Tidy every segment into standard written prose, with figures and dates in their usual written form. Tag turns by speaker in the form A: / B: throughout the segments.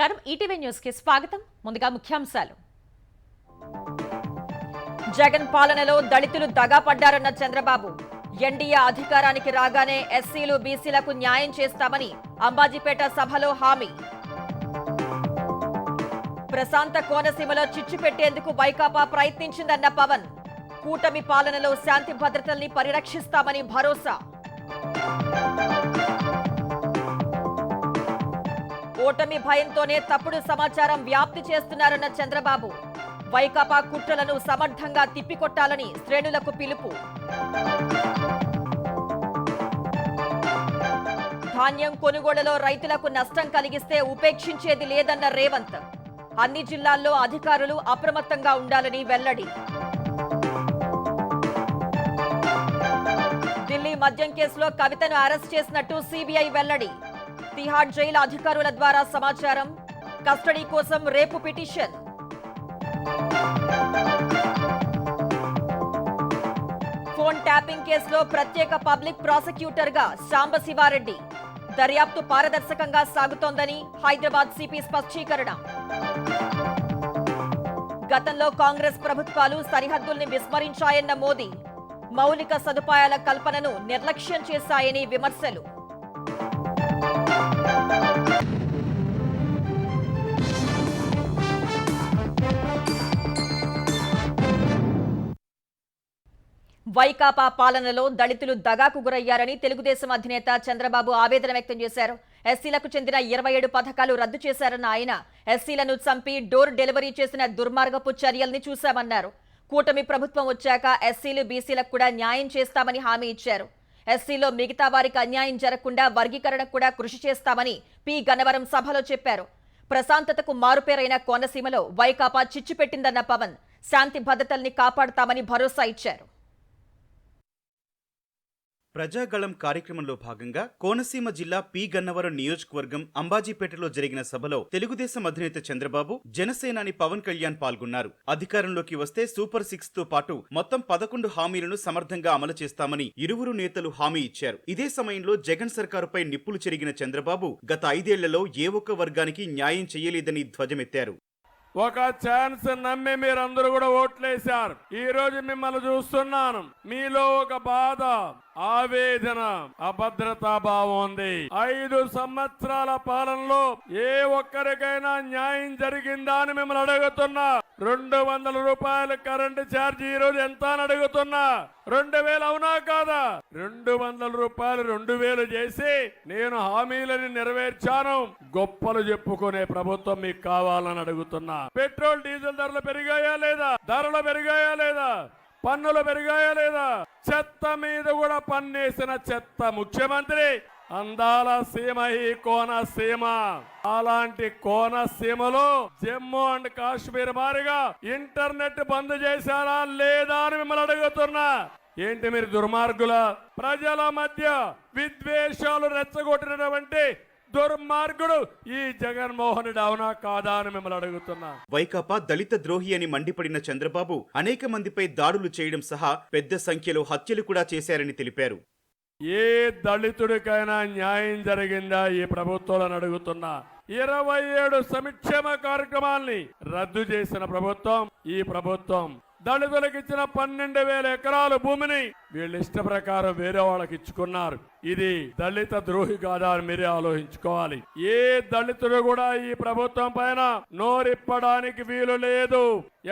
A: నమస్కారం ETV news కి స్వాగతం. ముందుగా ముఖ్యాంశాలు. జగన్ పాలనలో దళితులు దగా పడ్డారన్న చంద్రబాబు. ఎన్డీఏ అధికారానికి రాగానే ఎస్సీలు బీసీలకు న్యాయం చేస్తామని అంబాజీపేట సభలో హామీ. ప్రశాంత కోనసీమలో చిచ్చు పెట్టేందుకు వైకాపా ప్రయత్నించిందన్న పవన్. కూటమి పాలనలో శాంతి భద్రతల్ని పరిరక్షిస్తామని భరోసా. ఓటమి భయంతోనే తప్పుడు సమాచారం వ్యాప్తి చేస్తున్నారన్న చంద్రబాబు. వైకాపా కుట్రలను సమర్థంగా తిప్పికొట్టాలని శ్రేణులకు పిలుపు. ధాన్యం కొనుగోలులో రైతులకు నష్టం కలిగిస్తే ఉపేక్షించేది లేదన్న రేవంత్. అన్ని జిల్లాల్లో అధికారులు అప్రమత్తంగా ఉండాలని వెల్లడి. ఢిల్లీ మద్యం కేసులో కవితను అరెస్ట్ చేసినట్టు సిబిఐ వెల్లడి. తిహార్ జైలు అధికారుల ద్వారా సమాచారం. కస్టడీ కోసం రేపు పిటిషన్. ఫోన్ ట్యాపింగ్ కేసులో ప్రత్యేక పబ్లిక్ ప్రాసిక్యూటర్ గా సాంబశివారెడ్డి. దర్యాప్తు పారదర్శకంగా సాగుతోందని హైదరాబాద్ సిపి స్పష్టీకరణ. గతంలో కాంగ్రెస్ ప్రభుత్వాలు సరిహద్దుల్ని విస్మరించాయన్న మోదీ. మౌలిక సదుపాయాల కల్పనను నిర్లక్ష్యం చేశాయని విమర్శలు. వైకాపా పాలనలో దళితులు దగాకు గురయ్యారని తెలుగుదేశం అధినేత చంద్రబాబు ఆవేదన వ్యక్తం చేశారు. ఎస్సీలకు చెందిన 27 పథకాలు రద్దు చేశారన్న ఆయన ఎస్సీలను చంపి డోర్ డెలివరీ చేసిన దుర్మార్గపు చర్యల్ని చూశామన్నారు. కూటమి ప్రభుత్వం వచ్చాక ఎస్సీలు బీసీలకు కూడా న్యాయం చేస్తామని హామీ ఇచ్చారు. ఎస్సీలో మిగతా వారికి అన్యాయం జరగకుండా వర్గీకరణకు కూడా కృషి చేస్తామని పి గన్నవరం సభలో చెప్పారు. ప్రశాంతతకు మారుపేరైన కోనసీమలో వైకాపా చిచ్చు పెట్టిందన్న పవన్ శాంతి భద్రతల్ని కాపాడుతామని భరోసా ఇచ్చారు.
B: ప్రజాగళం కార్యక్రమంలో భాగంగా కోనసీమ జిల్లా పి గన్నవరం నియోజకవర్గం అంబాజీపేటలో జరిగిన సభలో తెలుగుదేశం అధినేత చంద్రబాబు, జనసేనాని పవన్ కళ్యాణ్ పాల్గొన్నారు. అధికారంలోకి వస్తే సూపర్ 6 తో పాటు మొత్తం 11 హామీలను సమర్థంగా అమలు చేస్తామని ఇరువురు నేతలు హామీ ఇచ్చారు. ఇదే సమయంలో జగన్ సర్కారుపై నిప్పులు చెరిగిన చంద్రబాబు గత 5 ఏళ్లలో ఏ ఒక్క వర్గానికి న్యాయం చేయలేదని ధ్వజమెత్తారు.
C: ఒక ఛాన్స్ నమ్మి మీరందరూ కూడా ఓట్లేశారు. ఈ రోజు మిమ్మల్ని చూస్తున్నాను. మీలో ఒక బాధ, ఆవేదన, అభద్రతా భావం ఉంది. 5 సంవత్సరాల పాలనలో ఏ ఒక్కరికైనా న్యాయం జరిగిందా అని మిమ్మల్ని అడుగుతున్నా. 200 రూపాయలు కరెంటు ఛార్జీ ఈ రోజు ఎంత అని అడుగుతున్నా. 2000 అవునా కాదా? 200 రూపాయలు 2000 చేసి నేను హామీలని నెరవేర్చాను. గొప్పలు చెప్పుకునే ప్రభుత్వం మీకు కావాలని అడుగుతున్నా. పెట్రోల్ డీజిల్ ధరలు పెరిగాయా లేదా? ధరలు పెరిగాయా లేదా? పన్నులు పెరిగాయా లేదా? చెత్త మీద కూడా పన్నేసిన చెత్త ముఖ్యమంత్రి. అందాల సీమ ఈ కోనసీమ. అలాంటి కోనసీమలో జమ్మూ అండ్ కాశ్మీర్ మారిగా ఇంటర్నెట్ బంద్ చేశారా లేదా అని మిమ్మల్ని అడుగుతున్నా. ఏంటి మీరు దుర్మార్గుల? ప్రజల మధ్య విద్వేషాలు రెచ్చగొట్టినటువంటి దుర్మార్గుడు ఈ జగన్మోహన్ రెడ్డి అవునా కాదా అని మిమ్మల్ని అడుగుతున్నా.
B: వైకాపా దళిత ద్రోహి అని మండిపడిన చంద్రబాబు అనేక మందిపై దాడులు చేయడం సహా పెద్ద సంఖ్యలో హత్యలు కూడా చేశారని తెలిపారు.
C: ఏ దళితుడికైనా న్యాయం జరిగిందా ఈ ప్రభుత్వాలను అడుగుతున్నా. 27 సంక్షేమ కార్యక్రమాల్ని రద్దు చేసిన ప్రభుత్వం ఈ ప్రభుత్వం. దళితులకు ఇచ్చిన 12,000 ఎకరాల భూమిని వీళ్ళ ఇష్ట ప్రకారం వేరే వాళ్ళకి ఇచ్చుకున్నారు. ఇది దళిత ద్రోహి కాదా అని మీరే ఆలోచించుకోవాలి. ఏ దళితుడు కూడా ఈ ప్రభుత్వం పైన నోరిప్పడానికి వీలు లేదు.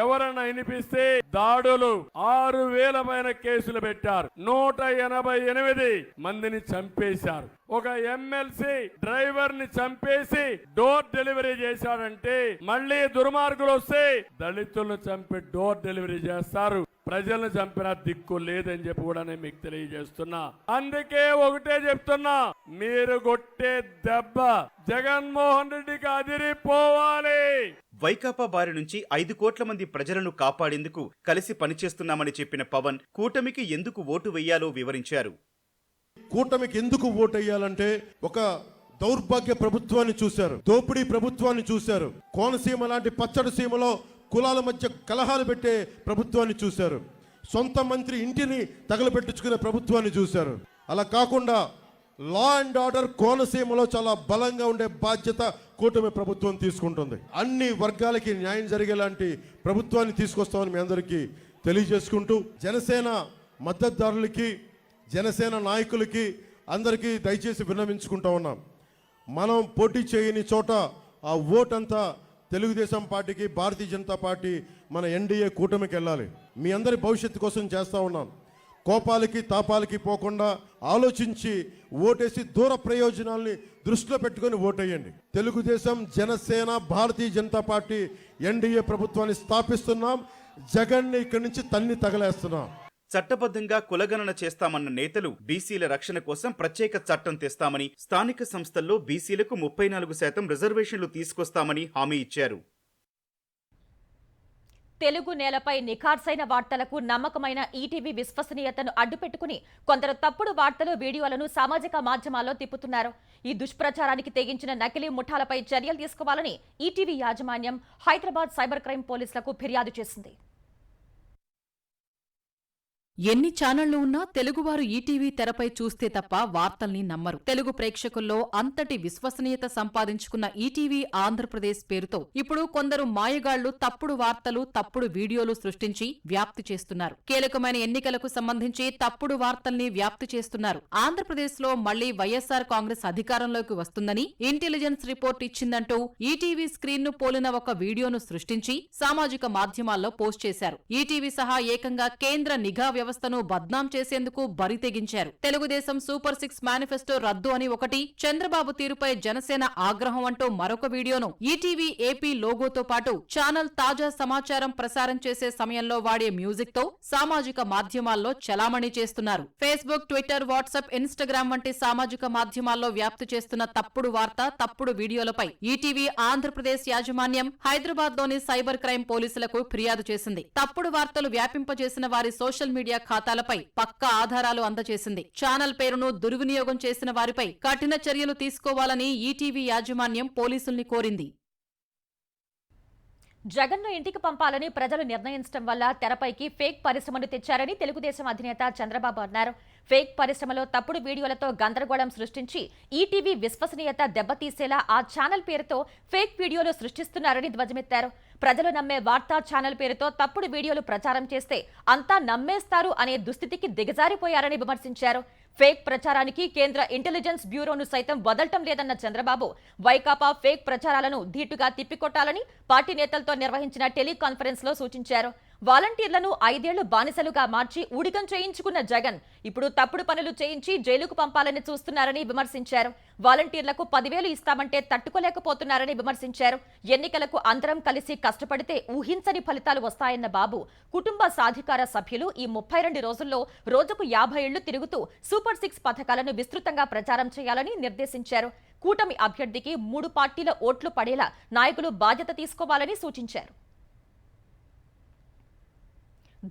C: ఎవరన్నా వినిపిస్తే దాడులు 6,000 పైన కేసులు పెట్టారు. 188 మందిని చంపేశారు. ఒక ఎమ్మెల్సీ డ్రైవర్ ని చంపేసి డోర్ డెలివరీ చేశాడంటే మళ్ళీ దుర్మార్గులు వస్తే దళితులను చంపి డోర్ డెలివరీ చేస్తారు. ప్రజలను చంపిన దిక్కు లేదని చెప్పి కూడా నేను మీకు తెలియజేస్తున్నా. అందుకే ఒకటే చెప్తున్నా, మీరు కొట్టే దెబ్బ జగన్మోహన్ రెడ్డికి అదిరిపోవాలి.
B: వైకాపా బారి నుంచి 5 కోట్ల మంది ప్రజలను కాపాడేందుకు కలిసి పనిచేస్తున్నామని చెప్పిన పవన్ కూటమికి ఎందుకు ఓటు వేయాలో వివరించారు.
D: కూటమికి ఎందుకు ఓటు వేయాలంటే ఒక దౌర్భాగ్య ప్రభుత్వాన్ని చూశారు, దోపిడీ ప్రభుత్వాన్ని చూశారు. కోనసీమ లాంటి పచ్చడి సీమలో కులాల మధ్య కలహాలు పెట్టే ప్రభుత్వాన్ని చూశారు. సొంత మంత్రి ఇంటిని తగలబెట్టించుకునే ప్రభుత్వాన్ని చూశారు. అలా కాకుండా లా అండ్ ఆర్డర్ కోనసీమలో చాలా బలంగా ఉండే బాధ్యత కూటమి ప్రభుత్వం తీసుకుంటుంది. అన్ని వర్గాలకి న్యాయం జరిగేలాంటి ప్రభుత్వాన్ని తీసుకొస్తామని మీ అందరికీ తెలియజేసుకుంటూ, జనసేన మద్దతుదారులకి, జనసేన నాయకులకి అందరికీ దయచేసి విన్నవించుకుంటా ఉన్నాం. మనం పోటీ చేయని చోట ఆ ఓటంతా తెలుగుదేశం పార్టీకి, భారతీయ జనతా పార్టీ, మన ఎన్డీఏ కూటమికి వెళ్ళాలి. మీ అందరి భవిష్యత్తు కోసం చేస్తూ ఉన్నాం. కోపాలకి తాపాలకి పోకుండా ఆలోచించి ఓటేసి దూర ప్రయోజనాల్ని దృష్టిలో పెట్టుకొని ఓటేయండి. తెలుగుదేశం, జనసేన, భారతీయ జనతా పార్టీ ఎన్డీఏ ప్రభుత్వాన్ని స్థాపిస్తున్నాం. జగన్ని ఇక్కడి నుంచి తన్ని తగలేస్తున్నాం.
B: చట్టబద్ధంగా కులగణన చేస్తామన్న నేతలు బీసీల రక్షణ కోసం ప్రత్యేక చట్టం తెస్తామని, స్థానిక సంస్థల్లో బీసీలకు 34% రిజర్వేషన్లు తీసుకొస్తామని హామీ ఇచ్చారు.
A: తెలుగు నేలపై నిఖార్సైన వార్తలకు నమ్మకమైన ఈటీవీ విశ్వసనీయతను అడ్డుపెట్టుకుని కొందరు తప్పుడు వార్తలు, వీడియోలను సామాజిక మాధ్యమాల్లో తిప్పుతున్నారు. ఈ దుష్ప్రచారానికి తెగించిన నకిలీ ముఠాలపై చర్యలు తీసుకోవాలని ఈటీవీ యాజమాన్యం హైదరాబాద్ సైబర్ క్రైమ్ పోలీసులకు ఫిర్యాదు చేసింది.
E: ఎన్ని ఛానళ్లు ఉన్నా తెలుగువారు ఈటీవీ తెరపై చూస్తే తప్ప వార్తల్ని నమ్మరు. తెలుగు ప్రేక్షకుల్లో అంతటి విశ్వసనీయత సంపాదించుకున్న ఈటీవీ ఆంధ్రప్రదేశ్ పేరుతో ఇప్పుడు కొందరు మాయగాళ్లు తప్పుడు వార్తలు, తప్పుడు వీడియోలు సృష్టించి వ్యాప్తి చేస్తున్నారు. కీలకమైన ఎన్నికలకు సంబంధించి తప్పుడు వార్తల్ని వ్యాప్తి చేస్తున్నారు. ఆంధ్రప్రదేశ్లో మళ్లీ వైఎస్సార్ కాంగ్రెస్ అధికారంలోకి వస్తుందని ఇంటెలిజెన్స్ రిపోర్ట్ ఇచ్చిందంటూ ఈటీవీ స్క్రీన్ ను పోలిన ఒక వీడియోను సృష్టించి సామాజిక మాధ్యమాల్లో పోస్ట్ చేశారు. ఈటీవీ సహా ఏకంగా కేంద్ర నిఘా వ్యవస్థను బద్నాం చేసేందుకు బరి తెగించారు. తెలుగుదేశం సూపర్ 6 మేనిఫెస్టో రద్దు అని ఒకటి, చంద్రబాబు తీరుపై జనసేన ఆగ్రహం అంటూ మరొక వీడియోను ఈటీవీ ఏపీ లోగోతో పాటు ఛానల్ తాజా సమాచారం ప్రసారం చేసే సమయంలో వాడే మ్యూజిక్ తో సామాజిక మాధ్యమాల్లో చలామణి చేస్తున్నారు. ఫేస్బుక్, ట్విట్టర్, వాట్సాప్, ఇన్స్టాగ్రామ్ వంటి సామాజిక మాధ్యమాల్లో వ్యాప్తి చేస్తున్న తప్పుడు వార్త, తప్పుడు వీడియోలపై ఈటీవీ ఆంధ్రప్రదేశ్ యాజమాన్యం హైదరాబాద్ లోని సైబర్ క్రైమ్ పోలీసులకు ఫిర్యాదు చేసింది. తప్పుడు వార్తలు వ్యాపింపజేసిన వారి సోషల్ మీడియా ఖాతాలపై పక్కా ఆధారాలు అందజేసింది. ఛానల్ పేరును దుర్వినియోగం చేసిన వారిపై కఠిన చర్యలు తీసుకోవాలని ఈటీవీ యాజమాన్యం పోలీసుల్ని కోరింది.
A: జగన్ను ఇంటికి పంపాలని ప్రజలు నిర్ణయించడం వల్ల తెరపైకి ఫేక్ పరిశ్రమను తెచ్చారని తెలుగుదేశం అధినేత చంద్రబాబు అన్నారు. ఫేక్ పరిశ్రమలో తప్పుడు వీడియోలతో గందరగోళం సృష్టించి ఈటీవీ విశ్వసనీయత దెబ్బతీసేలా ఆ ఛానల్ పేరుతో ఫేక్ వీడియోలు సృష్టిస్తున్నారని ధ్వజమెత్తారు. ప్రజలు నమ్మే వార్తా ఛానల్ పేరుతో తప్పుడు వీడియోలు ప్రచారం చేస్తే అంతా నమ్మేస్తారు అనే దుస్థితికి దిగజారిపోయారని విమర్శించారు. ఫేక్ ప్రచారానికి కేంద్ర ఇంటెలిజెన్స్ బ్యూరోను సైతం వదలటం లేదన్న చంద్రబాబు వైకాపా ఫేక్ ప్రచారాలను ధీటుగా తిప్పికొట్టాలని పార్టీ నేతలతో నిర్వహించిన టెలికాన్ఫరెన్స్ లో సూచించారు. వాలంటీర్లను 5 ఏళ్లు బానిసలుగా మార్చి ఊడిగం చేయించుకున్న జగన్ ఇప్పుడు తప్పుడు పనులు చేయించి జైలుకు పంపాలని చూస్తున్నారని విమర్శించారు. వాలంటీర్లకు 10,000 ఇస్తామంటే తట్టుకోలేకపోతున్నారని విమర్శించారు. ఎన్నికలకు అందరం కలిసి కష్టపడితే ఊహించని ఫలితాలు వస్తాయన్న బాబు కుటుంబ సాధికార సభ్యులు ఈ 32 రోజుల్లో రోజుకు 50 ఇళ్లు తిరుగుతూ సూపర్ 6 పథకాలను విస్తృతంగా ప్రచారం చేయాలని నిర్దేశించారు. కూటమి అభ్యర్థికి 3 పార్టీల ఓట్లు పడేలా నాయకులు బాధ్యత తీసుకోవాలని సూచించారు.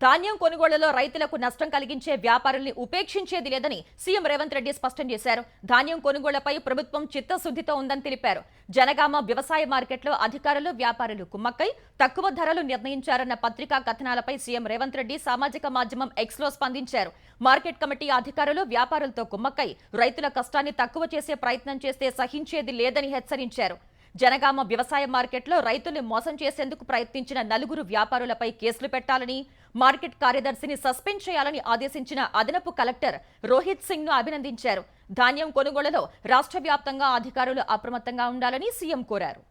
A: ధాన్యం కొనుగోళ్లలో రైతులకు నష్టం కలిగించే వ్యాపారుల్ని ఉపేక్షించేది లేదని సీఎం రేవంత్ రెడ్డి స్పష్టం చేశారు. ధాన్యం కొనుగోళ్లపై ప్రభుత్వం చిత్తశుద్ధితో ఉందని తెలిపారు. జనగామ వ్యవసాయ మార్కెట్లో అధికారులు, వ్యాపారులు కుమ్మక్కై తక్కువ ధరలు నిర్ణయించారన్న పత్రికా కథనాలపై సీఎం రేవంత్ రెడ్డి సామాజిక మాధ్యమం ఎక్స్ లో స్పందించారు. మార్కెట్ కమిటీ అధికారులు, వ్యాపారులతో కుమ్మక్కై రైతుల కష్టాన్ని తక్కువ చేసే ప్రయత్నం చేస్తే సహించేది లేదని హెచ్చరించారు. జనగామ వ్యవసాయ మార్కెట్లో రైతుల్ని మోసం చేసేందుకు ప్రయత్నించిన 4 వ్యాపారులపై కేసులు పెట్టాలని, మార్కెట్ కార్యదర్శిని సస్పెండ్ చేయాలని ఆదేశించిన అదనపు కలెక్టర్ రోహిత్ సింగ్ ను అభినందించారు. ధాన్యం కొనుగోళ్లలో రాష్ట్ర వ్యాప్తంగా అధికారులు అప్రమత్తంగా ఉండాలని సీఎం కోరారు.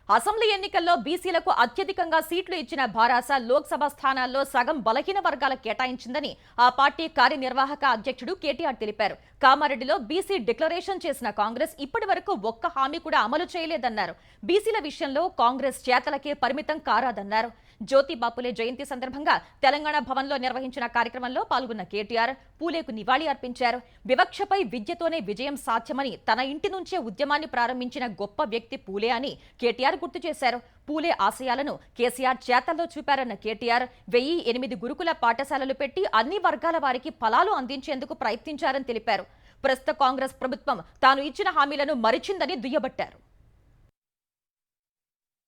A: అసెంబ్లీ ఎన్నికల్లో బీసీలకు అత్యధికంగా సీట్లు ఇచ్చిన భారాస లోక్సభ స్థానాల్లో సగం బలహీన వర్గాలకు కేటాయించిందని ఆ పార్టీ కార్యనిర్వాహక అధ్యక్షుడు కేటీఆర్ తెలిపారు. కామారెడ్డిలో బీసీ డిక్లరేషన్ చేసిన కాంగ్రెస్ ఇప్పటి వరకు ఒక్క హామీ కూడా అమలు చేయలేదన్నారు. బీసీల విషయంలో కాంగ్రెస్ చేతలకే పరిమితం కారాదన్నారు. జ్యోతి బాపులే జయంతి సందర్భంగా తెలంగాణ భవన్లో నిర్వహించిన కార్యక్రమంలో పాల్గొన్న కేటీఆర్ పూలేకు నివాళి అర్పించారు. వివక్షపై విద్యతోనే విజయం సాధ్యమని, తన ఇంటి నుంచే ఉద్యమాన్ని ప్రారంభించిన గొప్ప వ్యక్తి పూలే అని కేటీఆర్ గుర్తు చేశారు. పూలే ఆశయాలను కేసీఆర్ చేతల్లో చూపారన్న కేటీఆర్ 1008 గురుకుల పాఠశాలలు పెట్టి అన్ని వర్గాల వారికి ఫలాలు అందించేందుకు ప్రయత్నించారని తెలిపారు. ప్రస్తుత కాంగ్రెస్ ప్రభుత్వం తాను ఇచ్చిన హామీలను మరిచిందని దుయ్యబట్టారు.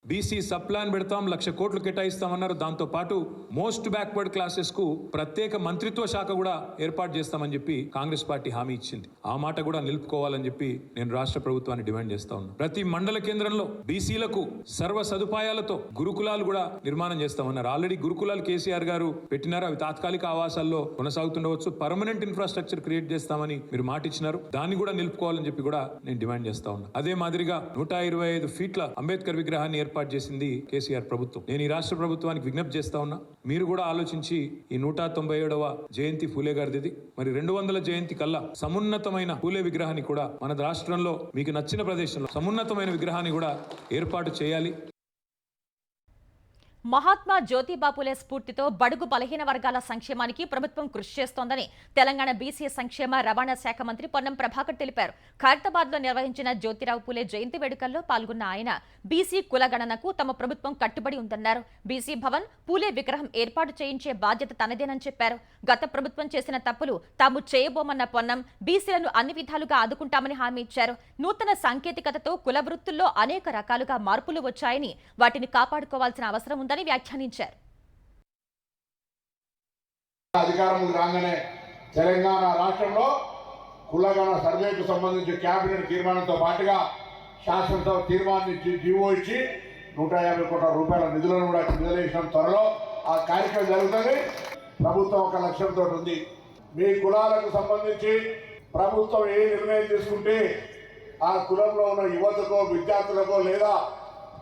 F: బీసీ సబ్ ప్లాన్ పెడతాం, 1,00,000 కోట్లు కేటాయిస్తామన్నారు. దాంతో పాటు మోస్ట్ బ్యాక్వర్డ్ క్లాసెస్ కు ప్రత్యేక మంత్రిత్వ శాఖ కూడా ఏర్పాటు చేస్తామని చెప్పి కాంగ్రెస్ పార్టీ హామీ ఇచ్చింది. ఆ మాట కూడా నిలుపుకోవాలని చెప్పి నేను రాష్ట్ర ప్రభుత్వాన్ని డిమాండ్ చేస్తా ఉన్నా. ప్రతి మండల కేంద్రంలో బీసీలకు సర్వ సదుపాయాలతో గురుకులాలు కూడా నిర్మాణం చేస్తామన్నారు. ఆల్రెడీ గురుకులాలు కేసీఆర్ గారు పెట్టినారు. అవి తాత్కాలిక ఆవాసాల్లో కొనసాగుతుండవచ్చు. పర్మనెంట్ ఇన్ఫ్రాస్ట్రక్చర్ క్రియేట్ చేస్తామని మీరు మాట ఇచ్చినారు. దాన్ని కూడా నిలుపుకోవాలని చెప్పి కూడా నేను డిమాండ్ చేస్తా ఉన్నా. అదే మాదిరిగా 125 ఫీట్ల అంబేద్కర్ విగ్రహాన్ని ఏర్పాటు చేసింది కేసీఆర్ ప్రభుత్వం. నేను ఈ రాష్ట్ర ప్రభుత్వానికి విజ్ఞప్తి చేస్తా ఉన్నా, మీరు కూడా ఆలోచించి ఈ 197వ జయంతి ఫూలే గారిది, మరి 200 జయంతి కల్లా సమున్నతమైన ఫూలే విగ్రహాన్ని కూడా మన రాష్ట్రంలో మీకు నచ్చిన ప్రదేశంలో సమున్నతమైన విగ్రహాన్ని కూడా ఏర్పాటు చేయాలి.
A: మహాత్మా జ్యోతిబాపులే స్ఫూర్తితో బడుగు బలహీన వర్గాల సంక్షేమానికి ప్రభుత్వం కృషి చేస్తోందని తెలంగాణ బీసీ సంక్షేమ రవాణా శాఖ మంత్రి పొన్నం ప్రభాకర్ తెలిపారు. ఖైరతాబాద్లో నిర్వహించిన జ్యోతిరావు పూలే జయంతి వేడుకల్లో పాల్గొన్న ఆయన బీసీ కులగణనకు తమ ప్రభుత్వం కట్టుబడి ఉందన్నారు. బీసీ భవన్, పూలే విగ్రహం ఏర్పాటు చేయించే బాధ్యత తనదేనని చెప్పారు. గత ప్రభుత్వం చేసిన తప్పులు తాము చేయబోమన్న పొన్నం బీసీలను అన్ని విధాలుగా ఆదుకుంటామని హామీ ఇచ్చారు. నూతన సాంకేతికతతో కుల వృత్తుల్లో అనేక రకాలుగా మార్పులు వచ్చాయని వాటిని కాపాడుకోవాల్సిన అవసరం ఉందని వ్యాఖ్యానించారు.
G: అధికారం రాగానే తెలంగాణ రాష్ట్రంలో కులగణ సర్వేకు సంబంధించి కేబినెట్ తీర్మానంతో పాటుగా శాసనసభ తీర్మానించి జీవో ఇచ్చి 150 కోట్ల రూపాయల నిధులను కూడా విడుదల చేసిన త్వరలో ఆ కార్యక్రమం జరుగుతుంది. ప్రభుత్వం ఒక లక్ష్యంతో ఉంది. మీ కులాలకు సంబంధించి ప్రభుత్వం ఏ నిర్ణయం తీసుకుంటే ఆ కులంలో ఉన్న యువతకో విద్యార్థులకో లేదా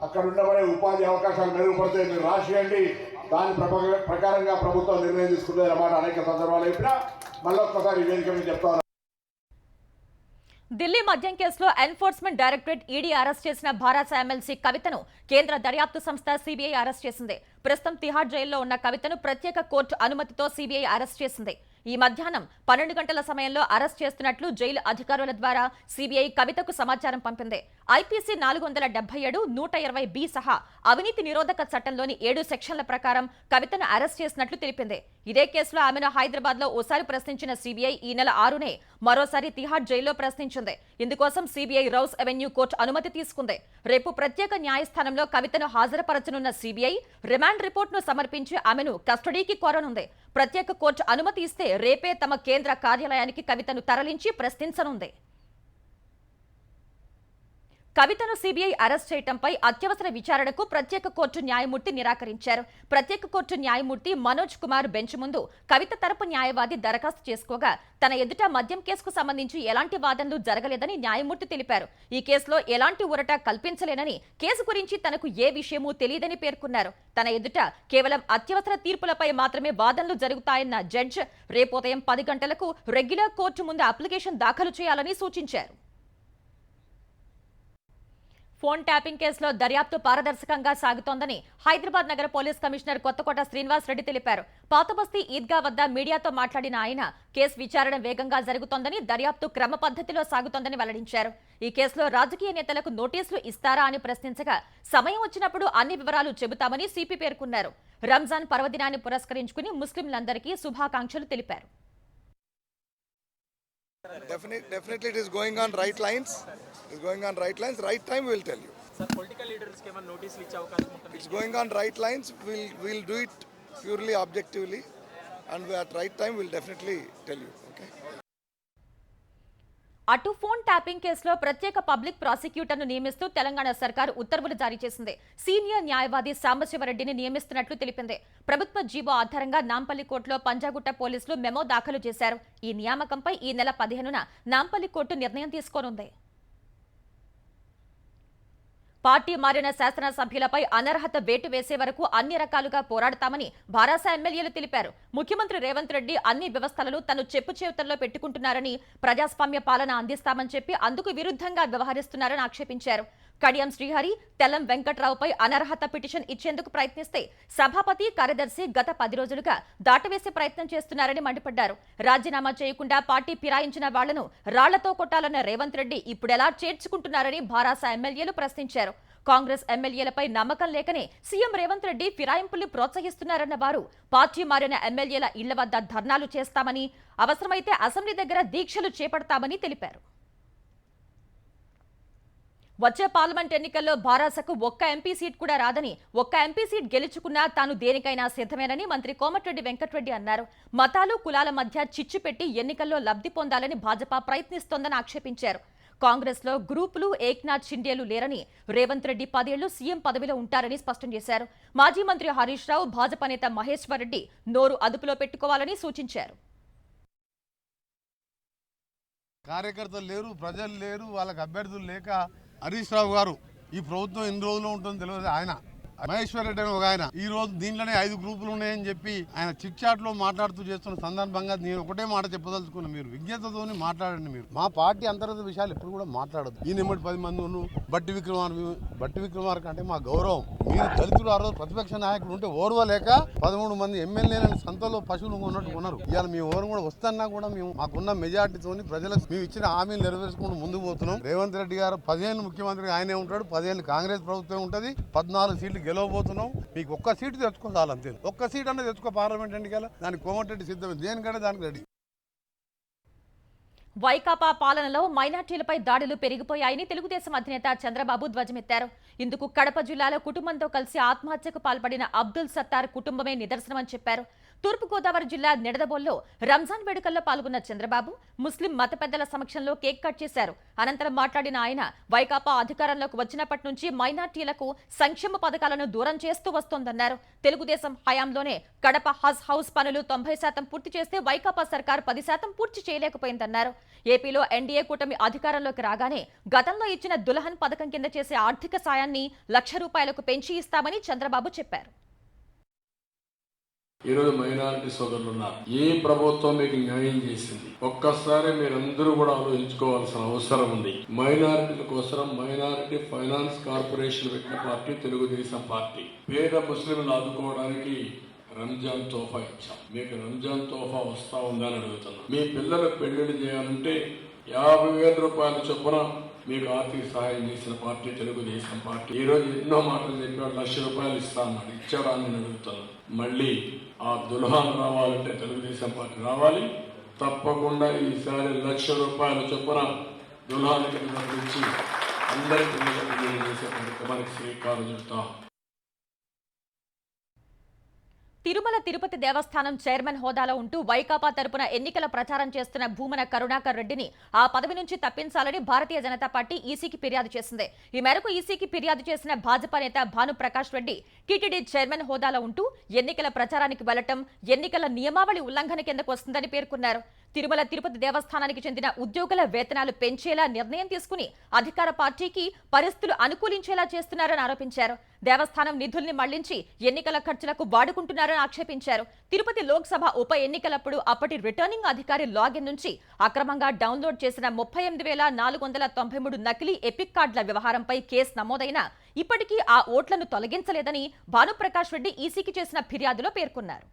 G: అక్కడ ఉండబడే ఉపాధి అవకాశాలు మెరుగుపడితే మీరు రాసియండి. దాని ప్రకారంగా ప్రభుత్వం నిర్ణయం తీసుకుంటే అన్నమాట అనేక సందర్భాలు చెప్పినా మళ్ళొక్కసారి వేదిక మీద చెప్తాను.
A: ఢిల్లీ మద్యం కేసులో ఎన్ఫోర్స్మెంట్ డైరెక్టరేట్ ఈడీ అరెస్ట్ చేసిన భారత ఎమ్మెల్సీ కవితను కేంద్ర దర్యాప్తు సంస్థ సిబిఐ అరెస్ట్ చేసింది. ప్రస్తుతం తిహార్ జైల్లో ఉన్న కవితను ప్రత్యేక కోర్టు అనుమతితో సిబిఐ అరెస్ట్ చేసింది. ఈ మధ్యాహ్నం 12 గంటల సమయంలో అరెస్ట్ చేస్తున్నట్లు జైలు అధికారుల ద్వారా సిబిఐ కవితకు సమాచారం పంపింది. ఐపీసీ 477, 120B సహా అవినీతి నిరోధక చట్టంలోని 7 సెక్షన్ల ప్రకారం కవితను అరెస్ట్ చేసినట్లు తెలిపింది. ఇదే కేసులో ఆమెను హైదరాబాద్ లో ఓసారి ప్రశ్నించిన సిబిఐ ఈ నెల 6నే మరోసారి తిహార్ జైల్లో ప్రశ్నించింది. ఇందుకోసం సిబిఐ రౌస్ అవెన్యూ కోర్టు అనుమతి తీసుకుంది. రేపు ప్రత్యేక న్యాయస్థానంలో కవితను హాజరుపరచనున్న సిబిఐ రిమాండ్ రిపోర్టును సమర్పించి ఆమెను కస్టడీకి కోరనుంది. ప్రత్యేక కోర్టు అనుమతి ఇస్తే రేపే తమ కేంద్ర కార్యాలయానికి కవితను తరలించి ప్రశ్నించనుంది. కవితను సిబిఐ అరెస్ట్ చేయడంపై అత్యవసర విచారణకు ప్రత్యేక కోర్టు న్యాయమూర్తి నిరాకరించారు. ప్రత్యేక కోర్టు న్యాయమూర్తి మనోజ్ కుమార్ బెంచ్ ముందు కవిత తరపు న్యాయవాది దరఖాస్తు చేసుకోగా తన ఎదుట మద్యం కేసుకు సంబంధించి ఎలాంటి వాదనలు జరగలేదని న్యాయమూర్తి తెలిపారు. ఈ కేసులో ఎలాంటి ఊరట కల్పించలేనని, కేసు గురించి తనకు ఏ విషయమూ తెలియదని పేర్కొన్నారు. తన ఎదుట కేవలం అత్యవసర తీర్పులపై మాత్రమే వాదనలు జరుగుతాయన్న జడ్జ్ రేపు ఉదయం 10 గంటలకు రెగ్యులర్ కోర్టు ముందు అప్లికేషన్ దాఖలు చేయాలని సూచించారు. ఫోన్ ట్యాపింగ్ కేసులో దర్యాప్తు పారదర్శకంగా సాగుతోందని హైదరాబాద్ నగర పోలీస్ కమిషనర్ కొత్తకోట శ్రీనివాస్ రెడ్డి తెలిపారు. పాతబస్తీ ఈద్గా వద్ద మీడియాతో మాట్లాడిన ఆయన కేసు విచారణ వేగంగా జరుగుతోందని, దర్యాప్తు క్రమ పద్ధతిలో సాగుతోందని వెల్లడించారు. ఈ కేసులో రాజకీయ నేతలకు నోటీసులు ఇస్తారా అని ప్రశ్నించగా సమయం వచ్చినప్పుడు అన్ని వివరాలు చెబుతామని సిపి పేర్కొన్నారు. రంజాన్ పర్వదినాన్ని పురస్కరించుకుని ముస్లింలందరికీ శుభాకాంక్షలు తెలిపారు.
H: Definitely it is going on right lines. It's going on right lines. Right time we will tell you.
I: Sir, political leaders ke man notice iche avakasham untadi.
H: It's going on right lines. We'll do it purely objectively, and at right time we'll definitely tell you. Okay.
A: అటు phone tapping కేసులో ప్రత్యేక public ప్రాసిక్యూటర్ను నియమిస్తూ తెలంగాణ సర్కార్ ఉత్తర్వులు జారీ చేసింది. Senior న్యాయవాది సాంబశివరెడ్డిని నియమిస్తున్నట్లు తెలిపింది. ప్రభుత్వ జీవో ఆధారంగా నాంపల్లి కోర్టులో పంజాగుట్ట పోలీసులు మెమో దాఖలు చేశారు. ఈ నియామకంపై ఈ నెల 15న నాంపల్లి కోర్టు నిర్ణయం తీసుకోనుంది. పార్టీ మారిన శాసనసభ్యులపై అనర్హత వేటు వేసే వరకు అన్ని రకాలుగా పోరాడతామని భారాస ఎమ్మెల్యేలు తెలిపారు. ముఖ్యమంత్రి రేవంత్ రెడ్డి అన్ని వ్యవస్థలను తను చెప్పు చేతుల్లో పెట్టుకుంటున్నారని, ప్రజాస్వామ్య పాలన అందిస్తామని చెప్పి అందుకు విరుద్ధంగా వ్యవహరిస్తున్నారని ఆక్షేపించారు. కడియం శ్రీహరి, తెల్లం వెంకట్రావుపై అనర్హత పిటిషన్ ఇచ్చేందుకు ప్రయత్నిస్తే సభాపతి, కార్యదర్శి గత 10 రోజులుగా దాటవేసే ప్రయత్నం చేస్తున్నారని మండిపడ్డారు. రాజీనామా చేయకుండా పార్టీ ఫిరాయించిన వాళ్లను రాళ్లతో కొట్టాలన్న రేవంత్ రెడ్డి ఇప్పుడెలా చేర్చుకుంటున్నారని భారాస ఎమ్మెల్యేలు ప్రశ్నించారు. కాంగ్రెస్ ఎమ్మెల్యేలపై నమ్మకం లేకనే సీఎం రేవంత్ రెడ్డి ఫిరాయింపుల్ని ప్రోత్సహిస్తున్నారన్న వారు పార్టీ మారిన ఎమ్మెల్యేల ఇళ్ల వద్ద ధర్నాలు చేస్తామని, అవసరమైతే అసెంబ్లీ దగ్గర దీక్షలు చేపడతామని తెలిపారు. వచ్చే పార్లమెంట్ ఎన్నికల్లో భారాసకు ఒక్క ఎంపీ సీట్ కూడా రాదని, ఒక్క ఎంపీ సీట్ గెలుచుకున్నా తాను దేనికైనా సిద్ధమేనని మంత్రి కోమటిరెడ్డి వెంకటరెడ్డి అన్నారు. మతాలు కులాల మధ్య చిచ్చు పెట్టి ఎన్నికల్లో లబ్ధి పొందాలని భాజపా ప్రయత్నిస్తోందని ఆక్షేపించారు. కాంగ్రెస్ లో గ్రూపులు ఏక్నాథ్ షిండేలు లేరని, రేవంత్ రెడ్డి 10 ఏళ్లు సీఎం పదవిలో ఉంటారని స్పష్టం చేశారు. మాజీ మంత్రి హరీష్ రావు, భాజపా నేత మహేశ్వర్ రెడ్డి నోరు అదుపులో పెట్టుకోవాలని సూచించారు.
J: కార్యకర్తలు లేరు, ప్రజలు లేరు, వాళ్ళకి అభ్యర్థులు లేక హరీష్ రావు గారు ఈ ప్రభుత్వం ఎన్ని రోజులు ఉంటుందో తెలియదు. ఆయన మహేశ్వర్ రెడ్డి అని ఒక ఆయన ఈ రోజు దీంట్లోనే 5 గ్రూపులు ఉన్నాయని చెప్పి ఆయన చిట్ చాట్ లో మాట్లాడుతూ చేస్తున్న సందర్భంగా నేను ఒకటే మాట చెప్పదలుచుకున్నా, మీరు విజ్ఞతతోని మాట్లాడండి. మీరు మా పార్టీ అంతర్గత విషయాలు ఎప్పుడు కూడా మాట్లాడదు. ఈ నిమ్మటి 10 మంది బట్టి విక్రమార్క అంటే మా గౌరవం. మీరు దళితులు ఆ రోజు ప్రతిపక్ష నాయకుడు ఉంటే ఓర్వలేక 13 మంది ఎమ్మెల్యేలను సంతలో పశువులు ఉన్నట్టు ఉన్నారు. ఇవాళ మీ ఓరం కూడా వస్తున్నా కూడా మేము మాకున్న మెజార్టీతోని ప్రజలకు మేము ఇచ్చిన హామీలు నెరవేర్చుకుంటూ ముందుకు పోతున్నాం. రేవంత్ రెడ్డి గారు 10 ఏళ్ళు ముఖ్యమంత్రి ఆయనే ఉంటాడు, 10 ఏళ్ళు కాంగ్రెస్ ప్రభుత్వం ఉంటుంది, 14 సీట్లు గెలవబోతున్నాం. మీకు ఒక్క సీటు తెచ్చుకోవాలి అంతే, ఒక్క సీట్ అన్నది తెచ్చుకో పార్లమెంట్ ఎన్నికల. దానికి కోమటిరెడ్డి సిద్ధమే, దేనికంటే దానికి రెడీ.
A: వైకాపా పాలనలో మైనార్టీలపై దాడులు పెరిగిపోయాయని తెలుగుదేశం అధినేత చంద్రబాబు ధ్వజమెత్తారు. ఇందుకు కడప జిల్లాలో కుటుంబంతో కలిసి ఆత్మహత్యకు పాల్పడిన అబ్దుల్ సత్తార్ కుటుంబమే నిదర్శనమని చెప్పారు. తూర్పుగోదావరి జిల్లా నిడదవోల్లో రంజాన్ వేడుకల్లో పాల్గొన్న చంద్రబాబు ముస్లిం మత పెద్దల సమక్షంలో కేక్ కట్ చేశారు. అనంతరం మాట్లాడిన ఆయన, వైకాపా అధికారంలోకి వచ్చినప్పటి నుంచి మైనార్టీలకు సంక్షేమ పథకాలను దూరం చేస్తూ వస్తోందన్నారు. తెలుగుదేశం హయాంలోనే కడప హజ్ హౌస్ పనులు 90% పూర్తి చేస్తే వైకాపా సర్కార్ 10% పూర్తి చేయలేకపోయిందన్నారు. ఏపీలో ఎన్డీఏ కూటమి అధికారంలోకి రాగానే గతంలో ఇచ్చిన దుల్హన్ పథకం కింద చేసే ఆర్థిక సాయాన్ని ₹1,00,000 పెంచి ఇస్తామని చంద్రబాబు చెప్పారు.
C: ఈరోజు మైనారిటీ సోదరులు ఉన్నారు. ఏ ప్రభుత్వం మీకు న్యాయం చేసింది? ఒక్కసారి మీరందరూ కూడా ఆలోచించుకోవాల్సిన అవసరం ఉంది. మైనారిటీల కోసం మైనారిటీ ఫైనాన్స్ కార్పొరేషన్ పెట్టిన పార్టీ తెలుగుదేశం పార్టీ. పేద ముస్లింలు ఆదుకోవడానికి రంజాన్ తోఫా ఇచ్చాం. మీకు రంజాన్ తోఫా వస్తా ఉందని అడుగుతున్నాం. మీ పిల్లల పెళ్లిళ్ళు చేయాలంటే ₹50,000 చొప్పున మీకు ఆర్థిక సహాయం చేసిన పార్టీ తెలుగుదేశం పార్టీ. ఈ రోజు ఎన్నో మాటలు చెప్పాడు, ₹1,00,000 ఇస్తామన్నాడు, ఇచ్చాడా అని నేను అడుగుతున్నాను. మళ్ళీ ఆ దుల్హాన్ రావాలంటే తెలుగుదేశం పార్టీ రావాలి. తప్పకుండా ఈసారి ₹1,00,000 చొప్పున దుల్హాన్కి ఇచ్చి అందరి పిల్లలకు చేసే కార్యక్రమానికి శ్రీకారం చుడతాం.
A: తిరుమల తిరుపతి దేవస్థానం చైర్మన్ హోదాలో ఉంటూ వైకాపా తరపున ఎన్నికల ప్రచారం చేస్తున్న భూమన కరుణాకర్ రెడ్డిని ఆ పదవి నుంచి తప్పించాలని భారతీయ జనతా పార్టీ ఈసీకి ఫిర్యాదు చేసింది. ఈ మేరకు ఈసీకి ఫిర్యాదు చేసిన భాజపా నేత భానుప్రకాష్ రెడ్డి టీటీడీ చైర్మన్ హోదాలో ఉంటూ ఎన్నికల ప్రచారానికి వెళ్లటం ఎన్నికల నియమావళి ఉల్లంఘన కిందకు వస్తుందని పేర్కొన్నారు. తిరుమల తిరుపతి దేవస్థానానికి చెందిన ఉద్యోగుల వేతనాలు పెంచేలా నిర్ణయం తీసుకుని అధికార పార్టీకి పరిస్థితులు అనుకూలించేలా చేస్తున్నారని ఆరోపించారు. దేవస్థానం నిధుల్ని మళ్లించి ఎన్నికల ఖర్చులకు వాడుకుంటున్నారని ఆక్షేపించారు. తిరుపతి లోక్సభ ఉప ఎన్నికలప్పుడు అప్పటి రిటర్నింగ్ అధికారి లాగిన్ నుంచి అక్రమంగా డౌన్లోడ్ చేసిన 38,493 నకిలీ ఎపిక్ కార్డుల వ్యవహారంపై కేసు నమోదైనా ఇప్పటికీ ఆ ఓట్లను తొలగించలేదని భానుప్రకాష్ రెడ్డి ఈసీకి చేసిన ఫిర్యాదులో పేర్కొన్నారు.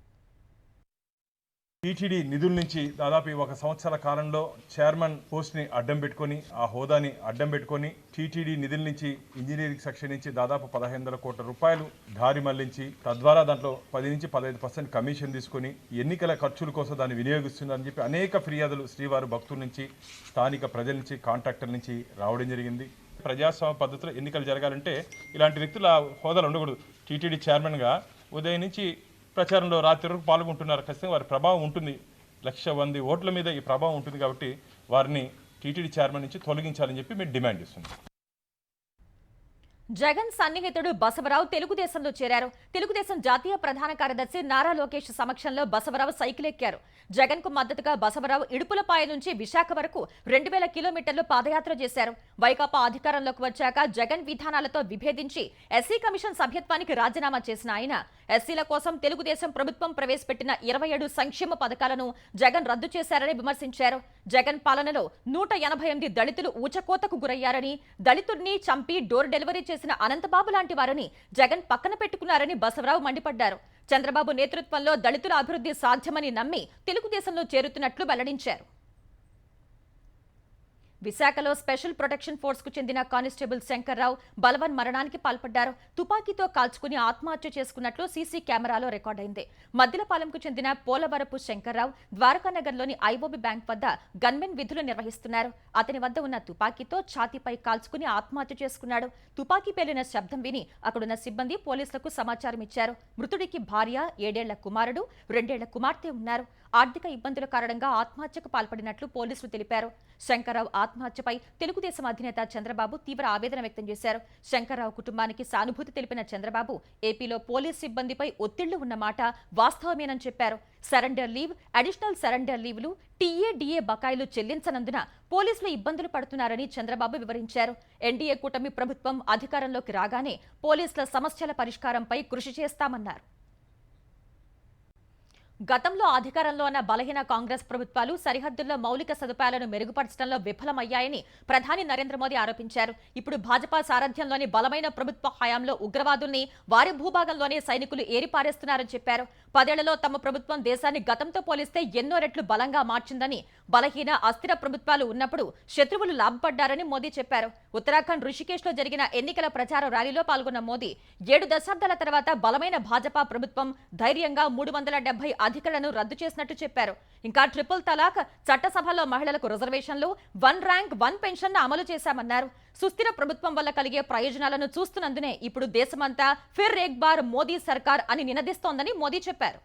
K: టీటీడీ నిధుల నుంచి దాదాపు 1 సంవత్సరాల కాలంలో చైర్మన్ పోస్ట్ ని అడ్డం పెట్టుకొని, ఆ హోదాని అడ్డం పెట్టుకొని టీటీడీ నిధుల నుంచి ఇంజనీరింగ్ సెక్షన్ నుంచి దాదాపు ₹1,500 కోట్ల దారి మళ్లించి తద్వారా దాంట్లో 10 నుంచి 15% కమిషన్ తీసుకొని ఎన్నికల ఖర్చుల కోసం దాన్ని వినియోగిస్తుందని చెప్పి అనేక ఫిర్యాదులు శ్రీవారి భక్తుల నుంచి, స్థానిక ప్రజల నుంచి, కాంట్రాక్టర్ల నుంచి రావడం జరిగింది. ప్రజాస్వామ్య పద్ధతిలో ఎన్నికలు జరగాలంటే ఇలాంటి వ్యక్తుల హోదాలు ఉండకూడదు. టీటీడీ చైర్మన్గా ఉదయం నుంచి ప్రచారంలో రాత్రి వరకు పాల్గొంటున్నారు. ఖచ్చితంగా వారి ప్రభావం ఉంటుంది. 1,00,000 ఓట్ల మీద ఈ ప్రభావం ఉంటుంది కాబట్టి వారిని టీటీడీ చైర్మన్ నుంచి తొలగించాలని చెప్పి మేము డిమాండ్ చేస్తున్నాం.
A: జగన్ సన్నిహితుడు బసవరావు తెలుగుదేశంలో చేరారు. తెలుగుదేశం జాతీయ ప్రధాన కార్యదర్శి నారా లోకేష్ సమక్షంలో బసవరావు సైకిల్ ఎక్కారు. జగన్ కు మద్దతుగా బసవరావు ఇడుపులపాయ నుంచి విశాఖ వరకు 2,000 కిలోమీటర్లు పాదయాత్ర చేశారు. వైకాపా అధికారంలోకి వచ్చాక జగన్ విధానాలతో విభేదించి ఎస్సీ కమిషన్ సభ్యత్వానికి రాజీనామా చేసిన ఆయన ఎస్సీల కోసం తెలుగుదేశం ప్రభుత్వం ప్రవేశపెట్టిన 27 సంక్షేమ పథకాలను జగన్ రద్దు చేశారని విమర్శించారు. జగన్ పాలనలో 188 దళితులు ఊచకోతకు గురయ్యారని, దళితుడిని చంపి డోర్ డెలివరీ చేసిన అనంతబాబు లాంటి వారిని జగన్ పక్కన పెట్టుకున్నారని బసవరావు మండిపడ్డారు. చంద్రబాబు నేతృత్వంలో దళితుల అభివృద్ధి సాధ్యమని నమ్మి తెలుగుదేశంలో చేరుతున్నట్లు వెల్లడించారు. విశాఖలో స్పెషల్ ప్రొటెక్షన్ ఫోర్స్ కు చెందిన కానిస్టేబుల్ శంకర్రావు బలవన్ మరణానికి పాల్పడ్డారు. తుపాకీతో కాల్చుకుని ఆత్మహత్య చేసుకున్నట్లు సీసీ కెమెరాలో రికార్డైంది. మద్దిలపాలెంకు చెందిన పోలవరపు శంకర్రావు ద్వారకానగర్లోని ఐఓబి బ్యాంక్ వద్ద గన్మెన్ విధులు నిర్వహిస్తున్నారు. అతని వద్ద ఉన్న తుపాకీతో ఛాతీపై కాల్చుకుని ఆత్మహత్య చేసుకున్నాడు. తుపాకీ పేలిన శబ్దం విని అక్కడున్న సిబ్బంది పోలీసులకు సమాచారం ఇచ్చారు. మృతుడికి భార్య, 7 ఏళ్ల కుమారుడు, 2 ఏళ్ల కుమార్తె ఉన్నారు. ఆర్థిక ఇబ్బందుల కారణంగా ఆత్మహత్యకు పాల్పడినట్లు పోలీసులు తెలిపారు. శంకర్రావు ఆత్మహత్యపై తెలుగుదేశం అధినేత చంద్రబాబు తీవ్ర ఆవేదన వ్యక్తం చేశారు. శంకర్రావు కుటుంబానికి సానుభూతి తెలిపిన చంద్రబాబు ఏపీలో పోలీస్ సిబ్బందిపై ఒత్తిళ్లు ఉన్నమాట వాస్తవమేనని చెప్పారు. సరెండర్ లీవ్, అడిషనల్ సరెండర్ లీవ్లు, టీఏ బకాయిలు చెల్లించనందున పోలీసులు ఇబ్బందులు పడుతున్నారని చంద్రబాబు వివరించారు. ఎన్డీఏ కూటమి ప్రభుత్వం అధికారంలోకి రాగానే పోలీసుల సమస్యల పరిష్కారంపై కృషి చేస్తామన్నారు. గతంలో అధికారంలో ఉన్న బలహీన కాంగ్రెస్ ప్రభుత్వాలు సరిహద్దుల్లో మౌలిక సదుపాయాలను మెరుగుపరచడంలో విఫలమయ్యాయని ప్రధాని నరేంద్ర మోదీ ఆరోపించారు. ఇప్పుడు భాజపా సారథ్యంలోని బలమైన ప్రభుత్వ హయాంలో ఉగ్రవాదుల్ని వారి భూభాగంలోనే సైనికులు ఏరిపారేస్తున్నారని చెప్పారు. 10 ఏళ్లలో తమ ప్రభుత్వం దేశాన్ని గతంతో పోలిస్తే ఎన్నో రెట్లు బలంగా మార్చిందని, బలహీన అస్థిర ప్రభుత్వాలు ఉన్నప్పుడు శత్రువులు లాభపడ్డారని మోదీ చెప్పారు. ఉత్తరాఖండ్ రిషికేశ్లో జరిగిన ఎన్నికల ప్రచార ర్యాలీలో పాల్గొన్న మోదీ 7 దశాబ్దాల తర్వాత బలమైన భాజపా ప్రభుత్వం ధైర్యంగా 370 అధికారులను రద్దు చేసినట్టు చెప్పారు. ఇంకా ట్రిపుల్ తలాక్, చట్టసభలో మహిళలకు రిజర్వేషన్లు, 1 ర్యాంక్ 1 పెన్షన్ అమలు చేశామన్నారు. సుస్థిర ప్రభుత్వం వల్ల కలిగే ప్రయోజనాలను చూస్తున్నందునే ఇప్పుడు దేశమంతా ఫిర్ ఏక్ బార్ మోదీ సర్కార్ అని నినదిస్తోందని మోదీ చెప్పారు.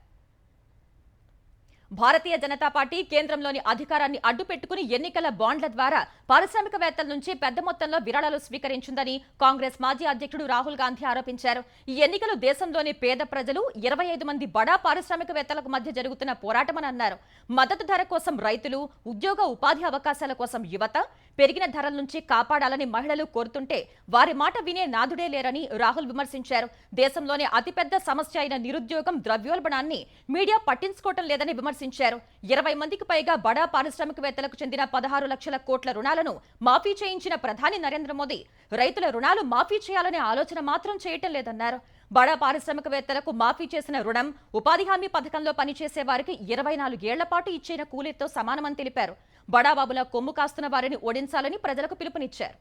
A: భారతీయ జనతా పార్టీ కేంద్రంలోని అధికారాన్ని అడ్డుపెట్టుకుని ఎన్నికల బాండ్ల ద్వారా పారిశ్రామికవేత్తల నుంచి పెద్ద మొత్తంలో విరాళాలు స్వీకరించిందని కాంగ్రెస్ మాజీ అధ్యక్షుడు రాహుల్ గాంధీ ఆరోపించారు. ఈ ఎన్నికలు దేశంలోని పేద ప్రజలు, 25 మంది బడా పారిశ్రామికవేత్తలకు మధ్య జరుగుతున్న పోరాటమని అన్నారు. మద్దతు ధర కోసం రైతులు, ఉద్యోగ ఉపాధి అవకాశాల కోసం యువత, పెరిగిన ధరల నుంచి కాపాడాలని మహిళలు కోరుతుంటే వారి మాట వినే నాదుడే లేరని రాహుల్ విమర్శించారు. దేశంలోనే అతిపెద్ద సమస్య అయిన నిరుద్యోగం, ద్రవ్యోల్బణాన్ని మీడియా పట్టించుకోవటం లేదని విమర్శించారు. 20 మందికి పైగా బడా పారిశ్రామికవేత్తలకు చెందిన 16 లక్షల కోట్ల రుణాలను మాఫీ చేయించిన ప్రధాని నరేంద్ర మోదీ రైతుల రుణాలు మాఫీ చేయాలనే ఆలోచన మాత్రం చేయటం లేదన్నారు. బడా పారిశ్రామికవేత్తలకు మాఫీ చేసిన రుణం ఉపాధి హామీ పథకంలో పనిచేసే వారికి 24 ఏళ్ల పాటు ఇచ్చిన కూలీతో సమానమని తెలిపారు. బడాబాబుల కొమ్ము కాస్తున్న వారిని ఓడించాలని ప్రజలకు పిలుపునిచ్చారు.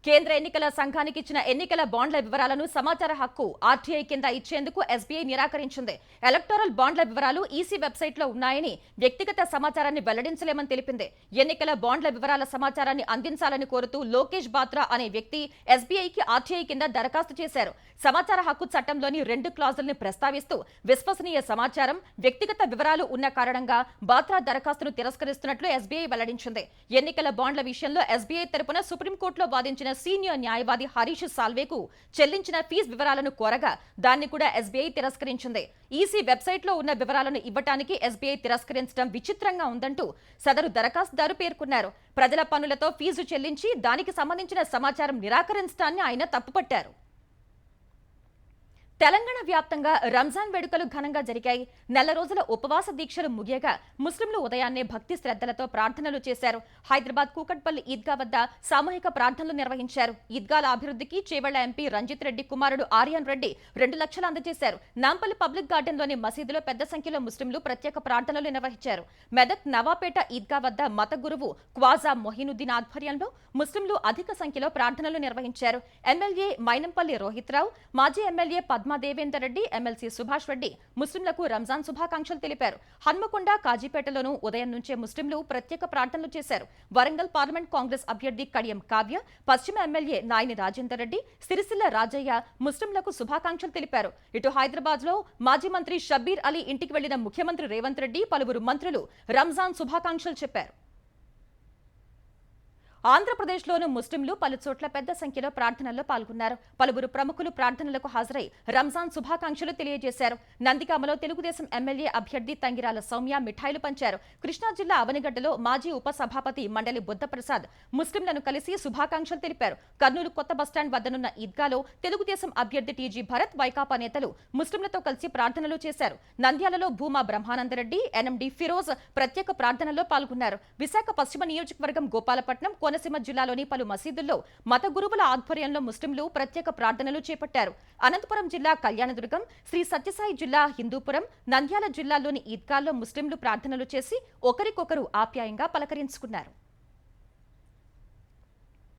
A: కేంద్ర ఎన్నికల సంఘానికి ఇచ్చిన ఎన్నికల బాండ్ల వివరాలను సమాచార హక్కు ఆర్టీఐ కింద ఇచ్చేందుకు ఎస్బీఐ నిరాకరించింది. ఎలక్టోరల్ బాండ్ల వివరాలు ఈసీ వెబ్సైట్లో ఉన్నాయని, వ్యక్తిగత సమాచారాన్ని వెల్లడించలేమని తెలిపింది. ఎన్నికల బాండ్ల వివరాల సమాచారాన్ని అందించాలని కోరుతూ లోకేష్ బాత్రా అనే వ్యక్తి ఎస్బీఐకి ఆర్టీఐ కింద దరఖాస్తు చేశారు. సమాచార హక్కు చట్టంలోని 2 క్లాజుల్ని ప్రస్తావిస్తూ విశ్వసనీయ సమాచారం, వ్యక్తిగత వివరాలు ఉన్న కారణంగా బాత్రా దరఖాస్తును తిరస్కరిస్తున్నట్లు ఎస్బీఐ వెల్లడించింది. ఎన్నికల బాండ్ల విషయంలో ఎస్బీఐ తరపున సుప్రీంకోర్టులో వాదించిన సీనియర్ న్యాయవాది హరీష్ సాల్వేకు చెల్లించిన ఫీజు వివరాలను కోరగా దాన్ని కూడా ఎస్బీఐ తిరస్కరించింది. ఈసీ వెబ్సైట్లో ఉన్న వివరాలను ఇవ్వటానికి ఎస్బీఐ తిరస్కరించడం విచిత్రంగా ఉందంటూ సదరు దరఖాస్తుదారు పేర్కొన్నారు. ప్రజల పన్నులతో ఫీజు చెల్లించి దానికి సంబంధించిన సమాచారం నిరాకరించడాన్ని ఆయన తప్పుపట్టారు. తెలంగాణ వ్యాప్తంగా రంజాన్ వేడుకలు ఘనంగా జరిగాయి. 4 రోజుల ఉపవాస దీక్షలు ముగియగా ముస్లింలు ఉదయాన్నే భక్తి శ్రద్ధలతో ప్రార్థనలు చేశారు. హైదరాబాద్ కూకట్పల్లి ఈద్గా వద్ద సామూహిక ప్రార్థనలు నిర్వహించారు. ఈద్గాల అభివృద్ధికి చేవెళ్ల ఎంపీ రంజిత్ రెడ్డి కుమారుడు ఆర్యన్ రెడ్డి 2 లక్షలు అందజేశారు. నాంపల్లి పబ్లిక్ గార్డెన్లోని మసీదులో పెద్ద సంఖ్యలో ముస్లింలు ప్రత్యేక ప్రార్థనలు నిర్వహించారు. మెదక్ నవాపేట ఈద్గా వద్ద మత గురువు క్వాజా మొహినుద్దీన్ ఆధ్వర్యంలో ముస్లింలు అధిక సంఖ్యలో ప్రార్థనలు నిర్వహించారు. ఎమ్మెల్యే మైనంపల్లి రోహిత్రావు, మాజీ ఎమ్మెల్యే దేవేందర్ రెడ్డి, ఎమ్మెల్సీ సుభాష్ రెడ్డి ముస్లింలకు రంజాన్ శుభాకాంక్షలు తెలిపారు. హన్మకొండ, కాజీపేటలోనూ ఉదయం నుంచే ముస్లింలు ప్రత్యేక ప్రార్థనలు చేశారు. వరంగల్ పార్లమెంట్ కాంగ్రెస్ అభ్యర్థి కడియం కావ్య, పశ్చిమ ఎమ్మెల్యే నాయని రాజేందర్ రెడ్డి, సిరిసిల్ల రాజయ్య ముస్లింలకు శుభాకాంక్షలు తెలిపారు. ఇటు హైదరాబాద్ లో మాజీ మంత్రి షబ్బీర్ అలీ ఇంటికి వెళ్లిన ముఖ్యమంత్రి రేవంత్ రెడ్డి పలువురు మంత్రులు రంజాన్ శుభాకాంక్షలు చెప్పారు. ఆంధ్రప్రదేశ్లోనూ ముస్లింలు పలు చోట్ల పెద్ద సంఖ్యలో ప్రార్థనల్లో పాల్గొన్నారు. పలువురు ప్రముఖులు ప్రార్థనలకు హాజరై రంజాన్ శుభాకాంక్షలు తెలియజేశారు. నందిగామలో తెలుగుదేశం ఎమ్మెల్యే అభ్యర్థి తంగిరాల సౌమ్య మిఠాయిలు పంచారు. కృష్ణా జిల్లా అవనిగడ్డలో మాజీ ఉపసభాపతి మండలి బుద్ధప్రసాద్ ముస్లింలను కలిసి శుభాకాంక్షలు తెలిపారు. కర్నూలు కొత్త బస్టాండ్ వద్దనున్న ఈద్గాలో తెలుగుదేశం అభ్యర్థి టీజీ భరత్, వైకాపా నేతలు ముస్లింలతో కలిసి ప్రార్థనలు చేశారు. నంద్యాలలో భూమా బ్రహ్మానందరెడ్డి, ఎన్ఎండి ఫిరోజ్ ప్రత్యేక ప్రార్థనల్లో పాల్గొన్నారు. విశాఖ పశ్చిమ నియోజకవర్గం గోపాలపట్నం, కోనసీమ జిల్లాలోని పలు మసీదుల్లో మత గురువుల ఆధ్వర్యంలో ముస్లింలు ప్రత్యేక ప్రార్థనలు చేపట్టారు. అనంతపురం జిల్లా కళ్యాణదుర్గం, శ్రీ సత్యసాయి జిల్లా హిందూపురం, నంద్యాల జిల్లాలోని ఈద్గాల్లో ముస్లింలు ప్రార్థనలు చేసి ఒకరికొకరు ఆప్యాయంగా పలకరించుకున్నారు.